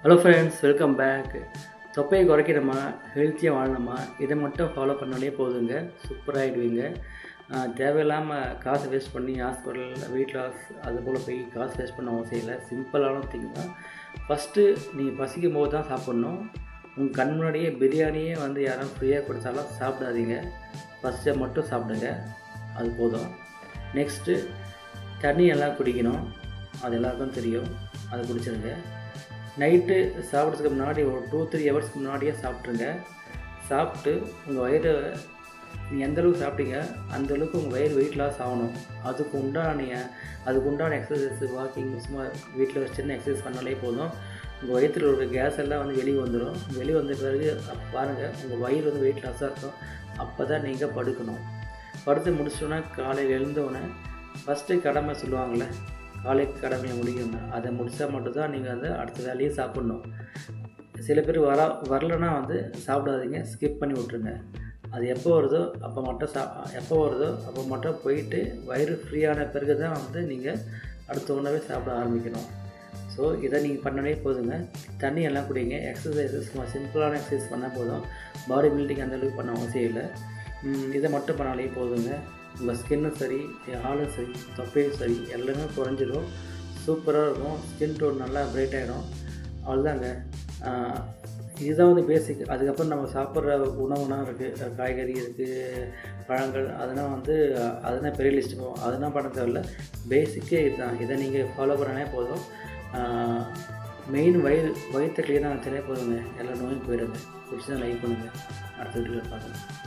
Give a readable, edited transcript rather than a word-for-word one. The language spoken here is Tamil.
Hello friends, welcome back. தொப்பையை குறைக்கணுமா, ஹெல்த்தியாக வாழணுமா, இதை மட்டும் ஃபாலோ பண்ணாலே போதுங்க, சூப்பராகிடுவீங்க. தேவையில்லாமல் காசு வேஸ்ட் பண்ணி ஹாஸ்பிட்டல், வெயிட் லாஸ் அது போல் போய் காசு வேஸ்ட் பண்ண அவசியம் இல்லை. சிம்பிளான திங் தான். ஃபஸ்ட்டு நீங்கள் பசிக்கும் போது தான் சாப்பிட்ணும். உங்கள் கண் முன்னாடியே பிரியாணியே வந்து யாரும் ஃப்ரீயாக கொடுத்தாலும் சாப்பிடாதீங்க. ஃபஸ்ட்டை மட்டும் சாப்பிடுங்க, அது போதும். நெக்ஸ்ட்டு தண்ணி எல்லாம் குடிக்கணும், அது எல்லாருக்கும் தெரியும், அது குடிச்சிருங்க. நைட்டு சாப்பிட்றதுக்கு முன்னாடி ஒரு 2-3 ஹவர்ஸ்க்கு முன்னாடியே சாப்பிட்ருங்க. சாப்பிட்டு உங்கள் வயிறு நீங்கள் எந்தளவுக்கு சாப்பிட்டீங்க அந்தளவுக்கு உங்கள் வயிறு வெயிட் லாஸ் ஆகணும். அதுக்கு உண்டான எக்ஸசைஸ், வாக்கிங், சும்மா வீட்டில் ஒரு சின்ன எக்ஸசைஸ் பண்ணாலே போதும். உங்கள் வயிற்றில் ஒரு கேஸ் எல்லாம் வந்து வெளியே வந்துடும். வெளியே வந்த பிறகு பாருங்கள், உங்கள் வயிறு வந்து வெயிட் லாஸாக இருக்கும். அப்போ தான் நீங்கள் படுக்கணும். படுத்து முடிச்சோன்னா காலையில் எழுந்தோடனே ஃபஸ்ட்டு கடமை சொல்லுவாங்கள்ல, காலை கடமையை முடிக்கணும். அதை முடித்தா மட்டும்தான் நீங்கள் வந்து அடுத்த வேலையை சாப்பிட்ணும். சில பேர் வரலைன்னா வந்து சாப்பிடாதீங்க, ஸ்கிப் பண்ணி விட்ருங்க. அது எப்போ வருதோ அப்போ மட்டும் போயிட்டு வயிறு ஃப்ரீயான பிறகு தான் வந்து நீங்கள் அடுத்த உணவே சாப்பிட ஆரம்பிக்கணும். ஸோ இதை நீங்கள் பண்ணவே போதுங்க. தண்ணி எல்லாம் குடிங்க. எக்ஸசைஸஸ் சும்மா சிம்பிளான எக்ஸசைஸ் பண்ணால் போதும். பாடி பில்டிங் அந்தளவுக்கு பண்ண அவசியம் இல்லை. இதை மட்டும் பண்ணாலே போதுங்க. உங்கள் ஸ்கின்னும் சரி, ஆளும் சரி, தொப்பையும் சரி, எல்லாமே குறைஞ்சிடும். சூப்பராக இருக்கும். ஸ்கின் டோன் நல்லா பிரைட் ஆகிடும். அவ்வளோதாங்க. இதுதான் வந்து பேசிக். அதுக்கப்புறம் நம்ம சாப்பிட்ற உணவுலாம் இருக்குது, காய்கறி இருக்குது, பழங்கள், அதெல்லாம் பெரிய லிஸ்ட்டு போகும். அதெல்லாம் பண்ண தேவையில்ல. பேசிக்கே இதுதான். இதை நீங்கள் ஃபாலோ பண்ணாலே போதும். மெயின் வயிற்று க்ளீனாக வச்சாலே போதுங்க, எல்லா நோயும் போயிடுங்க. பிடிச்சதான் லைக் பண்ணுங்கள். அடுத்த வீட்டில் பார்க்கலாம்.